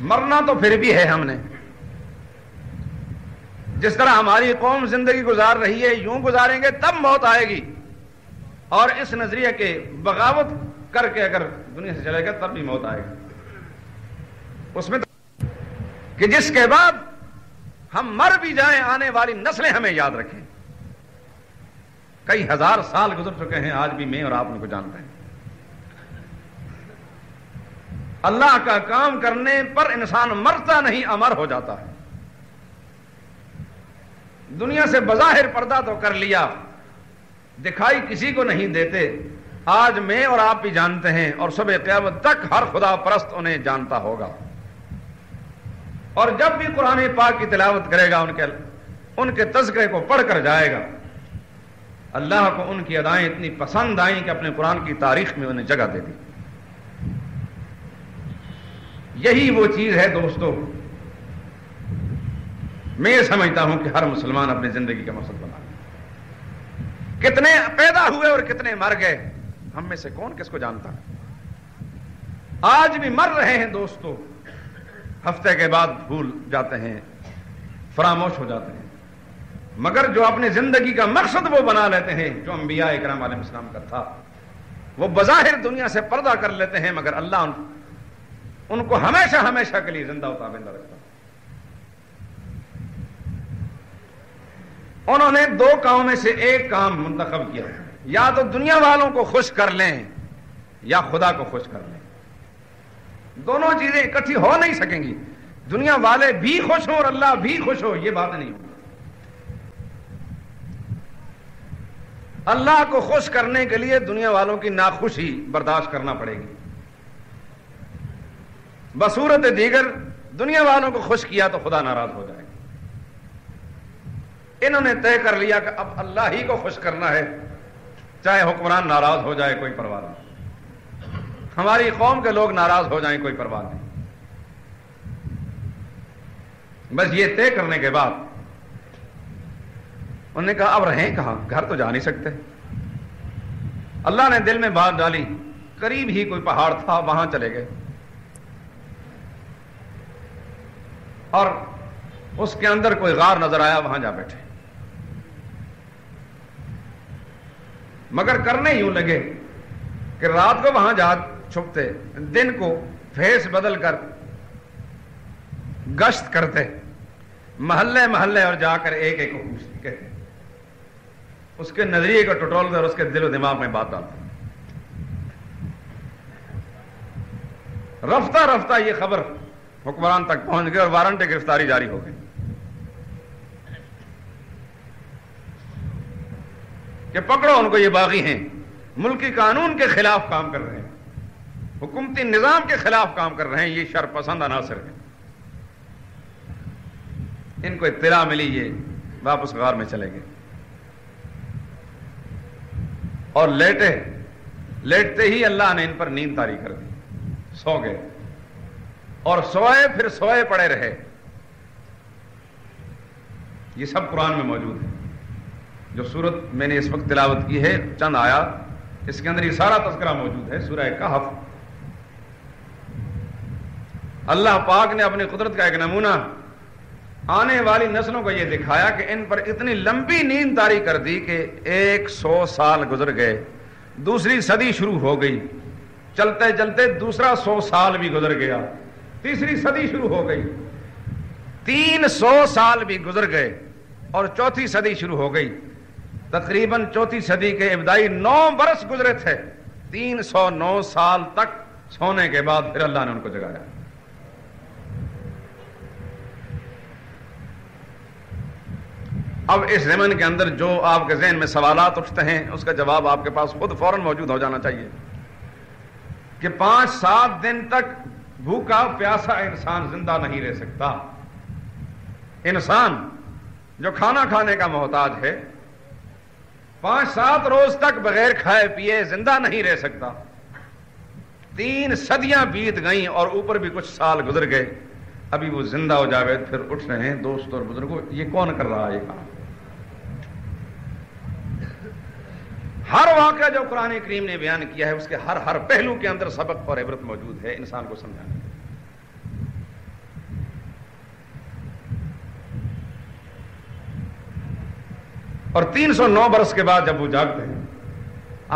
مرنا تو پھر بھی ہے، ہم نے جس طرح ہماری قوم زندگی گزار رہی ہے یوں گزاریں گے، تب موت آئے گی، اور اس نظریے کے بغاوت کر کے اگر دنیا سے چلے گا تب بھی موت آئے گی۔ اس میں کہ جس کے بعد ہم مر بھی جائیں آنے والی نسلیں ہمیں یاد رکھیں۔ کئی ہزار سال گزر چکے ہیں، آج بھی میں اور آپ ان کو جانتے ہیں۔ اللہ کا کام کرنے پر انسان مرتا نہیں، امر ہو جاتا ہے۔ دنیا سے بظاہر پردہ تو کر لیا، دکھائی کسی کو نہیں دیتے۔ آج میں اور آپ بھی جانتے ہیں، اور صبح قیامت تک ہر خدا پرست انہیں جانتا ہوگا، اور جب بھی قرآن پاک کی تلاوت کرے گا ان کے تذکرے کو پڑھ کر جائے گا، اللہ کو ان کی ادائیں اتنی پسند آئیں کہ اپنے قرآن کی تاریخ میں انہیں جگہ دے دی۔ یہی وہ چیز ہے دوستو، میں یہ سمجھتا ہوں کہ ہر مسلمان اپنی زندگی کا مقصد بنا لے۔ کتنے پیدا ہوئے اور کتنے مر گئے، ہم میں سے کون کس کو جانتا ہے؟ آج بھی مر رہے ہیں دوستو، ہفتے کے بعد بھول جاتے ہیں، فراموش ہو جاتے ہیں، مگر جو اپنی زندگی کا مقصد وہ بنا لیتے ہیں جو انبیاء اکرام علیہ السلام کا تھا، وہ بظاہر دنیا سے پردہ کر لیتے ہیں، مگر اللہ ان کو ہمیشہ ہمیشہ کے لیے زندہ و تابندہ رکھتا ہے۔ انہوں نے دو کاموں میں سے ایک کام منتخب کیا، یا تو دنیا والوں کو خوش کر لیں یا خدا کو خوش کر لیں۔ دونوں چیزیں اکٹھی ہو نہیں سکیں گی، دنیا والے بھی خوش ہو اور اللہ بھی خوش ہو، یہ بات نہیں ہوگی۔ اللہ کو خوش کرنے کے لیے دنیا والوں کی ناخوشی برداشت کرنا پڑے گی، بصورت دیگر دنیا والوں کو خوش کیا تو خدا ناراض ہو جائے گا۔ انہوں نے طے کر لیا کہ اب اللہ ہی کو خوش کرنا ہے، چاہے حکمران ناراض ہو جائے کوئی پرواہ نہیں، ہماری قوم کے لوگ ناراض ہو جائیں کوئی پرواہ نہیں۔ بس یہ طے کرنے کے بعد انہوں نے کہا اب رہیں کہاں، گھر تو جا نہیں سکتے۔ اللہ نے دل میں بات ڈالی، قریب ہی کوئی پہاڑ تھا، وہاں چلے گئے اور اس کے اندر کوئی غار نظر آیا، وہاں جا بیٹھے، مگر کرنے یوں لگے کہ رات کو وہاں جا چھپتے، دن کو بھیس بدل کر گشت کرتے، محلے محلے اور جا کر ایک ایک کو پوچھتے، اس کے نظریے کو ٹٹولتے اور اس کے دل و دماغ میں بات ڈالتے۔ رفتہ رفتہ یہ خبر حکمران تک پہنچ گئی اور وارنٹ گرفتاری جاری ہو گئی کہ پکڑو ان کو، یہ باغی ہیں، ملکی قانون کے خلاف کام کر رہے ہیں، حکومتی نظام کے خلاف کام کر رہے ہیں، یہ شر پسند عناصر ہیں۔ ان کو اطلاع ملی، یہ واپس غار میں چلے گئے اور لیٹتے ہی اللہ نے ان پر نیند طاری کر دی، سو گئے اور سوئے پھر سوئے پڑے رہے۔ یہ سب قرآن میں موجود ہے، جو سورت میں نے اس وقت تلاوت کی ہے چند آیات، اس کے اندر یہ سارا تذکرہ موجود ہے، سورہ کہف۔ اللہ پاک نے اپنی قدرت کا ایک نمونہ آنے والی نسلوں کو یہ دکھایا کہ ان پر اتنی لمبی نیند طاری کر دی کہ 100 سال گزر گئے، دوسری صدی شروع ہو گئی، چلتے چلتے دوسرا 100 سال بھی گزر گیا، تیسری صدی شروع ہو گئی، 300 سال بھی گزر گئے اور چوتھی صدی شروع ہو گئی۔ تقریباً چوتھی صدی کے ابتدائی 9 برس گزرے تھے، 309 سال تک سونے کے بعد پھر اللہ نے ان کو جگایا۔ اب اس زمن کے اندر جو آپ کے ذہن میں سوالات اٹھتے ہیں اس کا جواب آپ کے پاس خود فوراً موجود ہو جانا چاہیے کہ 5-7 دن تک بھوکا پیاسا انسان زندہ نہیں رہ سکتا۔ انسان جو کھانا کھانے کا محتاج ہے 5-7 روز تک بغیر کھائے پیے زندہ نہیں رہ سکتا۔ 3 صدیاں بیت گئیں اور اوپر بھی کچھ سال گزر گئے، ابھی وہ زندہ ہو جاوید پھر اٹھ رہے ہیں۔ دوست اور بزرگوں، یہ کون کر رہا ہے یہ کام؟ ہر واقعہ جو قرآن کریم نے بیان کیا ہے اس کے ہر پہلو کے اندر سبق اور عبرت موجود ہے انسان کو سمجھانے۔ اور 309 برس کے بعد جب وہ جاگتے ہیں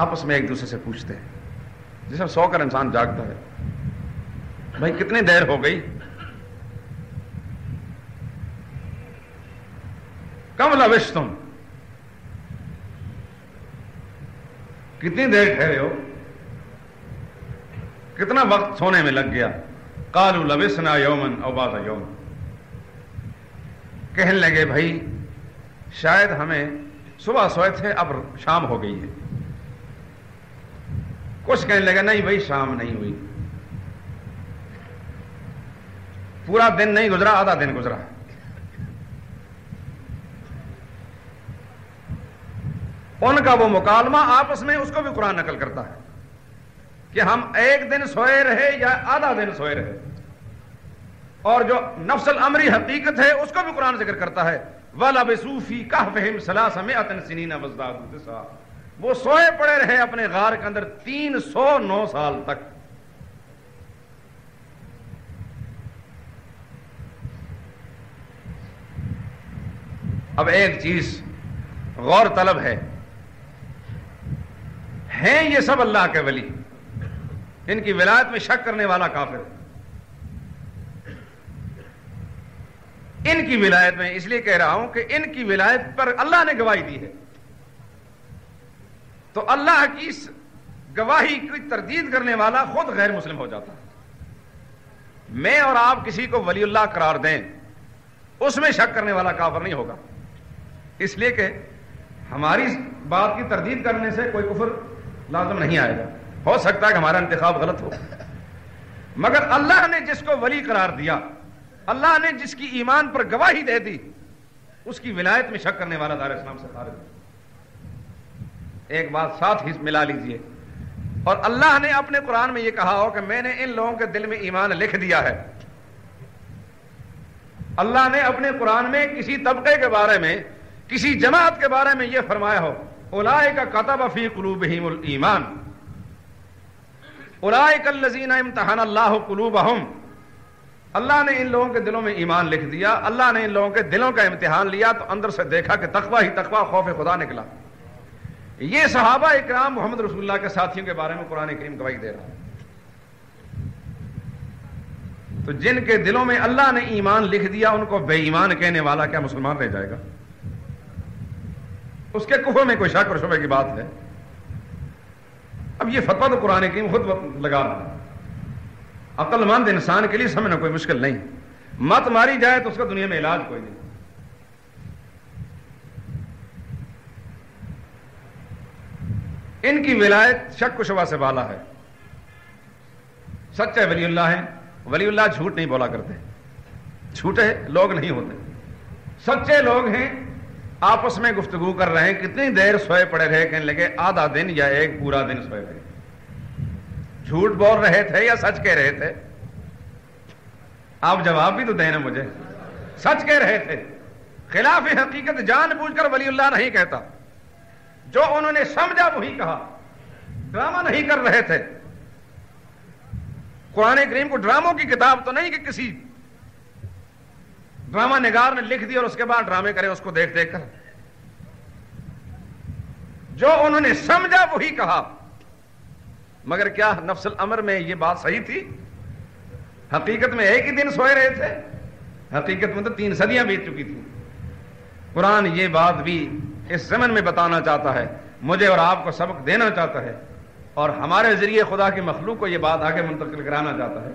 آپس میں ایک دوسرے سے پوچھتے ہیں، جیسے سو کر انسان جاگتا ہے، بھائی کتنی دیر ہو گئی؟ کم لبثتم، کتنی دیر ٹھہرے ہو، کتنا وقت سونے میں لگ گیا؟ قالوا لبثنا یوما او بعض یوم، کہنے لگے بھائی شاید ہمیں صبح سوئے تھے اب شام ہو گئی ہے۔ کچھ کہنے لگے نہیں بھائی شام نہیں ہوئی، پورا دن نہیں گزرا، آدھا دن گزرا. ان کا وہ مکالمہ آپس میں، اس کو بھی قرآن نقل کرتا ہے کہ ہم ایک دن سوئے رہے یا آدھا دن سوئے رہے. اور جو نفس الامری حقیقت ہے اس کو بھی قرآن ذکر کرتا ہے. وَلَبِثُوا فِي كَهْفِهِمْ 300 سِنِينَ وَازْدَادُوا تِسْعًا. وہ سوئے پڑے رہے اپنے غار کے اندر 309 سال تک. اب ایک چیز غور طلب ہے، ہیں یہ سب اللہ کے ولی، ان کی ولایت میں شک کرنے والا کافر ہے. ان کی ولایت میں اس لیے کہہ رہا ہوں کہ ان کی ولایت پر اللہ نے گواہی دی ہے، تو اللہ کی اس گواہی کی تردید کرنے والا خود غیر مسلم ہو جاتا ہے. میں اور آپ کسی کو ولی اللہ قرار دیں، اس میں شک کرنے والا کافر نہیں ہوگا، اس لیے کہ ہماری بات کی تردید کرنے سے کوئی کفر لازم نہیں آئے گا. ہو سکتا ہے کہ ہمارا انتخاب غلط ہو، مگر اللہ نے جس کو ولی قرار دیا، اللہ نے جس کی ایمان پر گواہی دے دی، اس کی ولایت میں شک کرنے والا دار اسلام سے خارج ہے. ایک بات ساتھ ہی ملا لیجئے، اور اللہ نے اپنے قرآن میں یہ کہا ہو کہ میں نے ان لوگوں کے دل میں ایمان لکھ دیا ہے. اللہ نے اپنے قرآن میں کسی طبقے کے بارے میں، کسی جماعت کے بارے میں یہ فرمایا ہو، اولئک کتب فی قلوبہم الایمان اولئک الذین امتحن اللہ قلوبہم. اللہ نے ان لوگوں کے دلوں میں ایمان لکھ دیا، اللہ نے ان لوگوں کے دلوں کا امتحان لیا تو اندر سے دیکھا کہ تقوی ہی تقوی، خوف خدا نکلا. یہ صحابہ اکرام محمد رسول اللہ کے ساتھیوں کے بارے میں قرآن کریم گواہی دے رہا ہے. تو جن کے دلوں میں اللہ نے ایمان لکھ دیا ان کو بے ایمان کہنے والا کیا مسلمان رہ جائے گا؟ اس کے کفر میں کوئی شک اور شبہ کی بات ہے؟ اب یہ فتویٰ تو قرآن کریم خود لگا رہا ہے، عقل مند انسان کے لیے سمجھنا کوئی مشکل نہیں. مت ماری جائے تو اس کا دنیا میں علاج کوئی نہیں. ان کی ولایت شک و شبہ سے بالا ہے. سچے ولی اللہ ہیں، ولی اللہ جھوٹ نہیں بولا کرتے، جھوٹے لوگ نہیں ہوتے. سچے لوگ ہیں، آپس میں گفتگو کر رہے ہیں، کتنی دیر سوئے پڑے رہے، کہنے لگے آدھا دن یا ایک پورا دن سوئے رہے. جھوٹ بول رہے تھے یا سچ کہہ رہے تھے؟ آپ جواب بھی تو دیں نا مجھے. سچ کہہ رہے تھے. خلاف حقیقت جان بوجھ کر ولی اللہ نہیں کہتا، جو انہوں نے سمجھا وہی کہا. ڈرامہ نہیں کر رہے تھے. قرآن کریم کو ڈراموں کی کتاب تو نہیں کہ کسی ڈرامہ نگار نے لکھ دی اور اس کے بعد ڈرامے کرے اس کو دیکھ دیکھ کر. جو انہوں نے سمجھا وہی کہا. مگر کیا نفس الامر میں یہ بات صحیح تھی؟ حقیقت میں ایک ہی دن سوئے رہے تھے، حقیقت میں تو 3 صدیاں بیت چکی تھی. قرآن یہ بات بھی اس زمن میں بتانا چاہتا ہے، مجھے اور آپ کو سبق دینا چاہتا ہے، اور ہمارے ذریعے خدا کی مخلوق کو یہ بات آگے منتقل کرانا چاہتا ہے.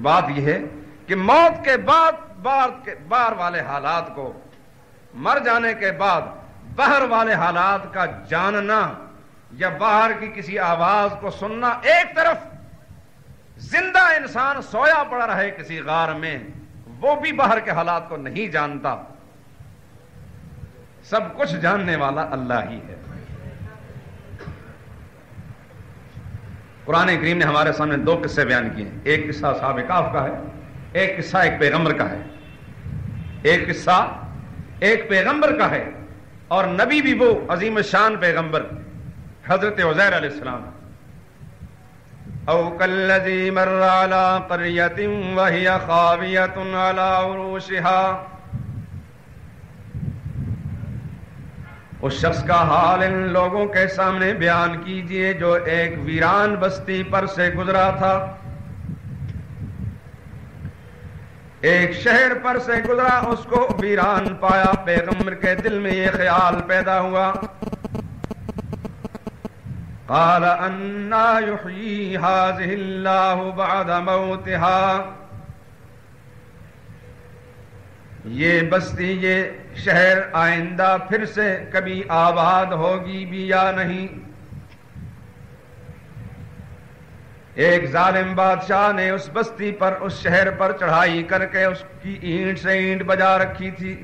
بات یہ ہے کہ موت کے بعد بار والے حالات کو، مر جانے کے بعد باہر والے حالات کا جاننا یا باہر کی کسی آواز کو سننا ایک طرف، زندہ انسان سویا پڑا رہے کسی غار میں، وہ بھی باہر کے حالات کو نہیں جانتا. سب کچھ جاننے والا اللہ ہی ہے. قرآن کریم نے ہمارے سامنے 2 قصے بیان کیے ہیں. ایک قصہ اصحاب کہف کا ہے، ایک قصہ ایک پیغمبر کا ہے. ایک قصہ ایک پیغمبر کا ہے، اور نبی بھی وہ عظیم الشان پیغمبر حضرت عزیر علیہ السلام. او کالذی مر علی قریۃ وہی خاویۃ علی عروشها. اس شخص کا حال ان لوگوں کے سامنے بیان کیجئے جو ایک ویران بستی پر سے گزرا تھا. ایک شہر پر سے گزرا، اس کو ویران پایا. پیغمبر کے دل میں یہ خیال پیدا ہوا، قال انا یحیی ھذہ اللہ بعد موتها. یہ بستی، یہ شہر آئندہ پھر سے کبھی آباد ہوگی بھی یا نہیں؟ ایک ظالم بادشاہ نے اس بستی پر، اس شہر پر چڑھائی کر کے اس کی اینٹ سے اینٹ بجا رکھی تھی،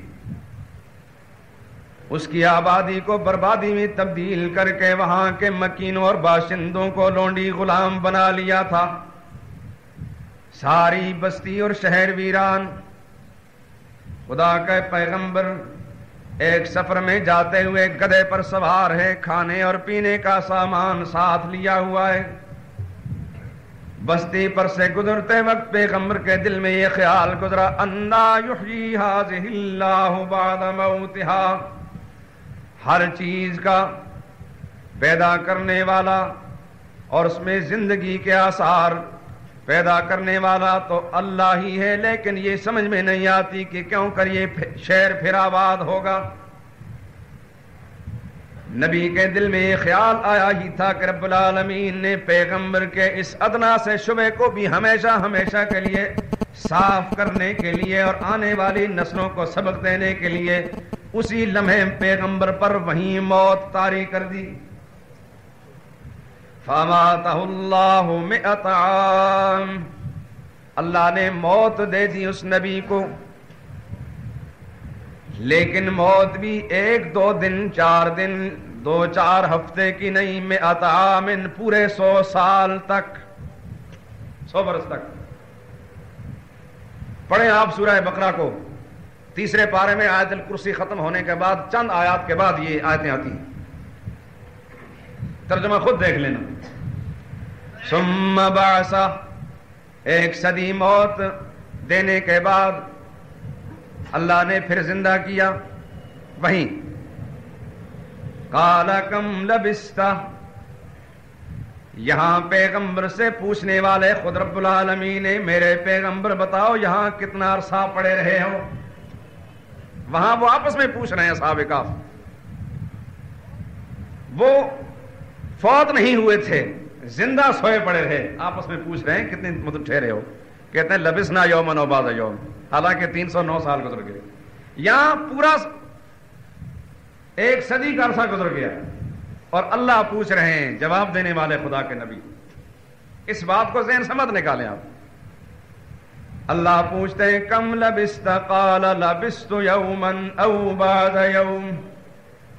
اس کی آبادی کو بربادی میں تبدیل کر کے وہاں کے مکینوں اور باشندوں کو لونڈی غلام بنا لیا تھا، ساری بستی اور شہر ویران۔ خدا کا پیغمبر ایک سفر میں جاتے ہوئے گدھے پر سوار ہے، کھانے اور پینے کا سامان ساتھ لیا ہوا ہے، بستی پر سے گزرتے وقت پیغمبر کے دل میں یہ خیال گزرا، انا یحیی ھذہ اللہ بعد موتھا، ہر چیز کا پیدا کرنے والا اور اس میں زندگی کے آثار پیدا کرنے والا تو اللہ ہی ہے، لیکن یہ سمجھ میں نہیں آتی کہ کیوں کر یہ شہر پھر آباد ہوگا۔ نبی کے دل میں یہ خیال آیا ہی تھا کہ رب العالمین نے پیغمبر کے اس ادنا سے شبہ کو بھی ہمیشہ ہمیشہ کے لیے صاف کرنے کے لیے اور آنے والی نسلوں کو سبق دینے کے لیے اسی لمحے پیغمبر پر وہیں موت طاری کر دی۔ فَمَاتَهُ اللَّهُ مِئَةَ عَامٍ، اللہ نے موت دے دی اس نبی کو، لیکن موت بھی 1 2 دن 4 دن 2 4 ہفتے کی نہیں، 100 عام، پورے 100 سال تک، 100 برس تک۔ پڑھیں آپ سورہ بقرہ کو، تیسرے پارے میں آیت الکرسی ختم ہونے کے بعد چند آیات کے بعد یہ آیتیں آتی ہیں، ترجمہ خود دیکھ لینا۔ ثم بعث، 1 صدی موت دینے کے بعد اللہ نے پھر زندہ کیا، وہیں قال کم لبست، یہاں پیغمبر سے پوچھنے والے خود رب العالمین نے، میرے پیغمبر بتاؤ یہاں کتنا عرصہ پڑے رہے ہو؟ وہاں وہ آپس میں پوچھ رہے ہیں اصحاب کہف، وہ فوت نہیں ہوئے تھے، زندہ سوئے پڑے رہے، آپس میں پوچھ رہے ہیں کتنے مدت ٹھہرے ہو؟ کہتے ہیں لبسنا یومن و بعض یوم، حالانکہ 309 سال گزر گئے، یہاں پورا 1 صدی کا عرصہ گزر گیا، اور اللہ پوچھ رہے ہیں، جواب دینے والے خدا کے نبی۔ اس بات کو ذہن سمجھ نکالیں آپ۔ اللہ پوچھتے ہیں کم لبست، قال لبست یوما او بعض یوم،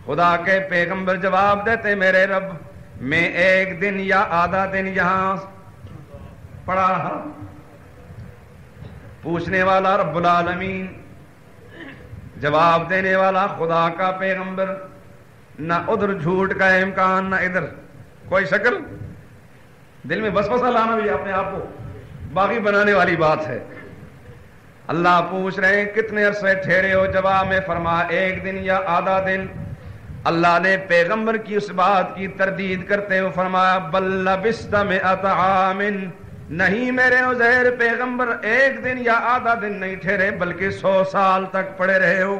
خدا کے پیغمبر جواب دیتے میرے رب میں 1 دن یا آدھا دن یہاں پڑا رہا۔ پوچھنے والا رب العالمین، جواب دینے والا خدا کا پیغمبر، نہ ادھر جھوٹ کا امکان نہ ادھر کوئی شکل، دل میں وسوسہ لانا بھی اپنے آپ کو باغی بنانے والی بات ہے۔ اللہ پوچھ رہے ہیں کتنے عرصے ٹھہرے ہو؟ جواب میں فرمایا 1 دن یا آدھا دن۔ اللہ نے پیغمبر کی اس بات کی تردید کرتے ہوئے فرمایا بل لبست 100 عام، نہیں میرے عزیر پیغمبر 1 دن یا آدھا دن نہیں ٹھہرے بلکہ 100 سال تک پڑے رہے ہو۔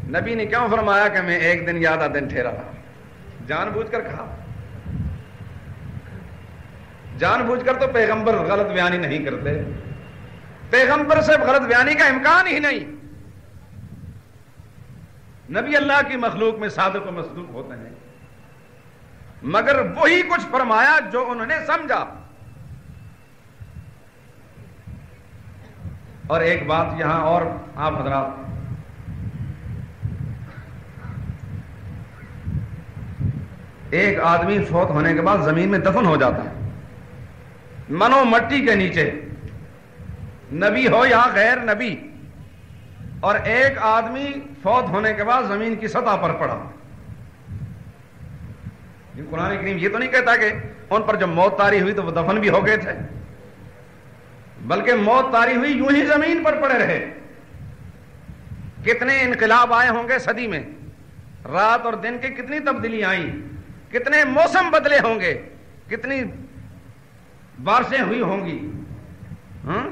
نبی نے کیوں فرمایا کہ میں 1 دن یا آدھا دن ٹھہرا رہا؟ جان بوجھ کر کہا، جان بوجھ کر تو پیغمبر غلط بیانی نہیں کرتے، پیغمبر سے غلط بیانی کا امکان ہی نہیں۔ نبی اللہ کی مخلوق میں صادق و مصدوق ہوتے ہیں، مگر وہی کچھ فرمایا جو انہوں نے سمجھا۔ اور ایک بات یہاں اور آپ حضرات، ایک آدمی فوت ہونے کے بعد زمین میں دفن ہو جاتا ہے، منو مٹی کے نیچے، نبی ہو یا غیر نبی، اور ایک آدمی فوت ہونے کے بعد زمین کی سطح پر پڑا۔ قرآن کریم یہ تو نہیں کہتا کہ ان پر جب موت طاری ہوئی تو وہ دفن بھی ہو گئے تھے، بلکہ موت طاری ہوئی یوں ہی زمین پر پڑے رہے۔ کتنے انقلاب آئے ہوں گے صدی میں، رات اور دن کی کتنی تبدیلی آئیں، کتنے موسم بدلے ہوں گے، کتنی بارشیں ہوئی ہوں گی،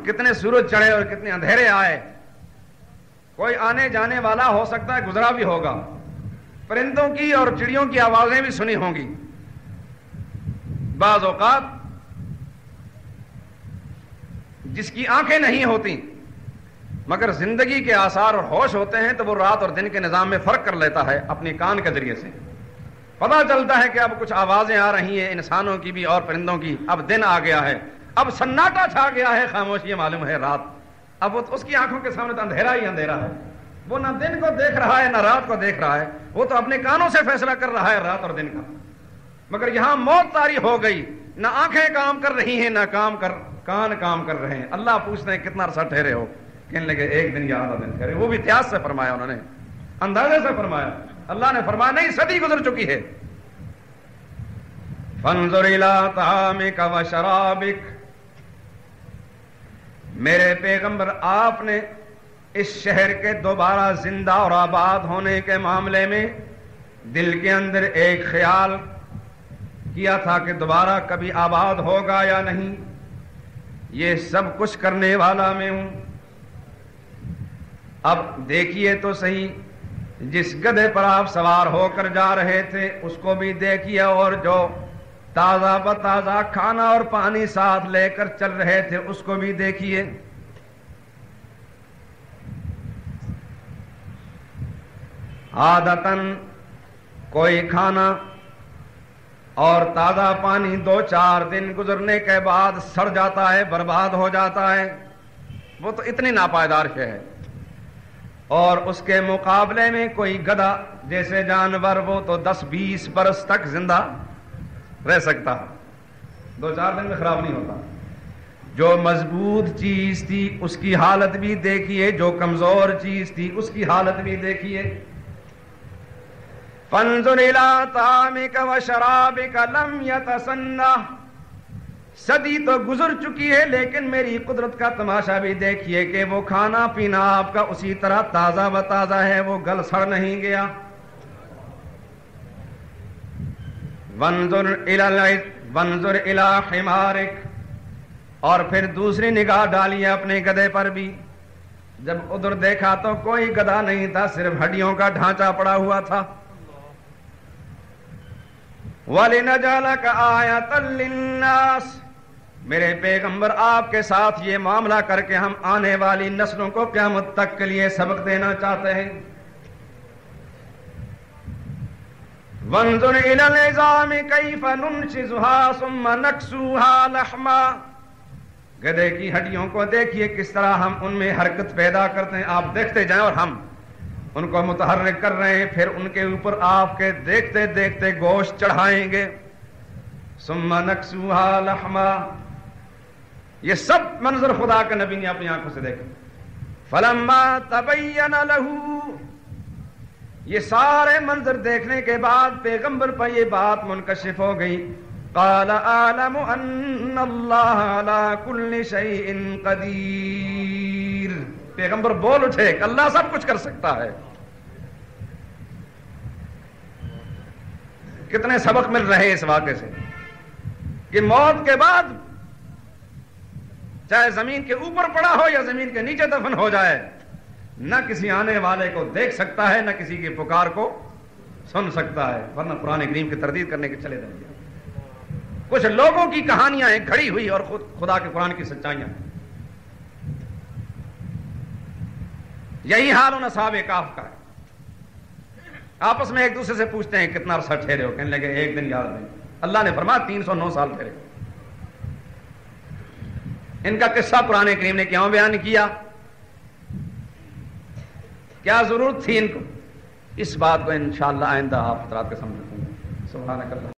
کتنے سورج چڑھے اور کتنے اندھیرے آئے۔ کوئی آنے جانے والا ہو سکتا ہے گزرا بھی ہوگا، پرندوں کی اور چڑیوں کی آوازیں بھی سنی ہوں گی۔ بعض اوقات جس کی آنکھیں نہیں ہوتی مگر زندگی کے آثار اور ہوش ہوتے ہیں تو وہ رات اور دن کے نظام میں فرق کر لیتا ہے اپنی کان کے ذریعے سے۔ پتہ چلتا ہے کہ اب کچھ آوازیں آ رہی ہیں انسانوں کی بھی اور پرندوں کی. اب دن آ گیا ہے, اب سناٹا چھا گیا ہے, خاموشی معلوم ہے رات. اب وہ اس کی آنکھوں کے سامنے تو اندھیرا ہی اندھیرا ہے. وہ نہ دن کو دیکھ رہا ہے نہ رات کو دیکھ رہا ہے, وہ تو اپنے کانوں سے فیصلہ کر رہا ہے رات اور دن کا. مگر یہاں موت طاری ہو گئی, نہ آنکھیں کام کر رہی ہیں نہ کان کام کر رہے ہیں. اللہ پوچھتے ہیں کتنا عرصہ ٹھہرے ہو؟ کہنے لگے ایک دن یا آدھا دن ٹھہرے. وہ بھی احتیاط سے فرمایا, انہوں نے اندازے سے فرمایا. اللہ نے فرمایا نہیں, صدی گزر چکی ہے. فانظر الی طعامک و شرابک, میرے پیغمبر آپ نے اس شہر کے دوبارہ زندہ اور آباد ہونے کے معاملے میں دل کے اندر ایک خیال کیا تھا کہ دوبارہ کبھی آباد ہوگا یا نہیں. یہ سب کچھ کرنے والا میں ہوں. اب دیکھیے تو صحیح, جس گدھے پر آپ سوار ہو کر جا رہے تھے اس کو بھی دیکھیے, اور جو تازہ بتازہ کھانا اور پانی ساتھ لے کر چل رہے تھے اس کو بھی دیکھیے. عادتاً کوئی کھانا اور تازہ پانی 2-4 دن گزرنے کے بعد سڑ جاتا ہے, برباد ہو جاتا ہے. وہ تو اتنی ناپائیدار ہے. اور اس کے مقابلے میں کوئی گدھا جیسے جانور, وہ تو 10-20 برس تک زندہ رہ سکتا ہے, 2-4 دن میں خراب نہیں ہوتا. جو مضبوط چیز تھی اس کی حالت بھی دیکھیے, جو کمزور چیز تھی اس کی حالت بھی دیکھیے. فانظر الی طعامک و شرابک لم یتسنہ, صدی تو گزر چکی ہے لیکن میری قدرت کا تماشا بھی دیکھیے کہ وہ کھانا پینا آپ کا اسی طرح تازہ و تازہ ہے, وہ گل سڑ نہیں گیا. وانظر الی حمارک, اور پھر دوسری نگاہ ڈالیے اپنے گدھے پر بھی. جب ادھر دیکھا تو کوئی گدھا نہیں تھا, صرف ہڈیوں کا ڈھانچہ پڑا ہوا تھا. وَلِنَجْعَلَكَ آیَةً لِلنَّاسِ, میرے پیغمبر آپ کے ساتھ یہ معاملہ کر کے ہم آنے والی نسلوں کو قیامت تک کے لیے سبق دینا چاہتے ہیں. وَانظُرْ إِلَى الْعِظَامِ كَيْفَ نُنشِزُهَا ثُمَّ نَكْسُوهَا لَحْمًا, گدھے کی ہڈیوں کو دیکھیے کس طرح ہم ان میں حرکت پیدا کرتے ہیں. آپ دیکھتے جائیں اور ہم ان کو متحرک کر رہے ہیں, پھر ان کے اوپر آپ کے دیکھتے دیکھتے گوشت چڑھائیں گے. ثم نکسوها لحما, یہ سب منظر خدا کے نبی نے اپنی آنکھوں سے دیکھا. فلما تبین له, یہ سارے منظر دیکھنے کے بعد پیغمبر پر یہ بات منکشف ہو گئی. قال اعلم ان اللہ علی کل شیء قدیر, پیغمبر بول اٹھے کہ اللہ سب کچھ کر سکتا ہے. کتنے سبق مل رہے ہیں اس واقعے سے کہ موت کے بعد چاہے زمین کے اوپر پڑا ہو یا زمین کے نیچے دفن ہو جائے, نہ کسی آنے والے کو دیکھ سکتا ہے نہ کسی کی پکار کو سن سکتا ہے, ورنہ قرآن کریم کی تردید کرنے کے چلے جائیں گے. کچھ لوگوں کی کہانیاں ہیں گھڑی ہوئی اور خود خدا کے قرآن کی سچائیاں. یہی حال ان اصحاب کہف کا ہے. آپس میں ایک دوسرے سے پوچھتے ہیں کتنا عرصہ ٹھہرے ہو, کہنے لگے ایک دن یاد نہیں. اللہ نے فرمایا 309 سال ٹھہرے. ان کا قصہ قرآن کریم نے کیوں بیان کیا؟ کیا ضرورت تھی ان کو؟ اس بات کو انشاءاللہ آئندہ آپ حضرات کے سامنے رکھوں گا. سبحانک اللہ.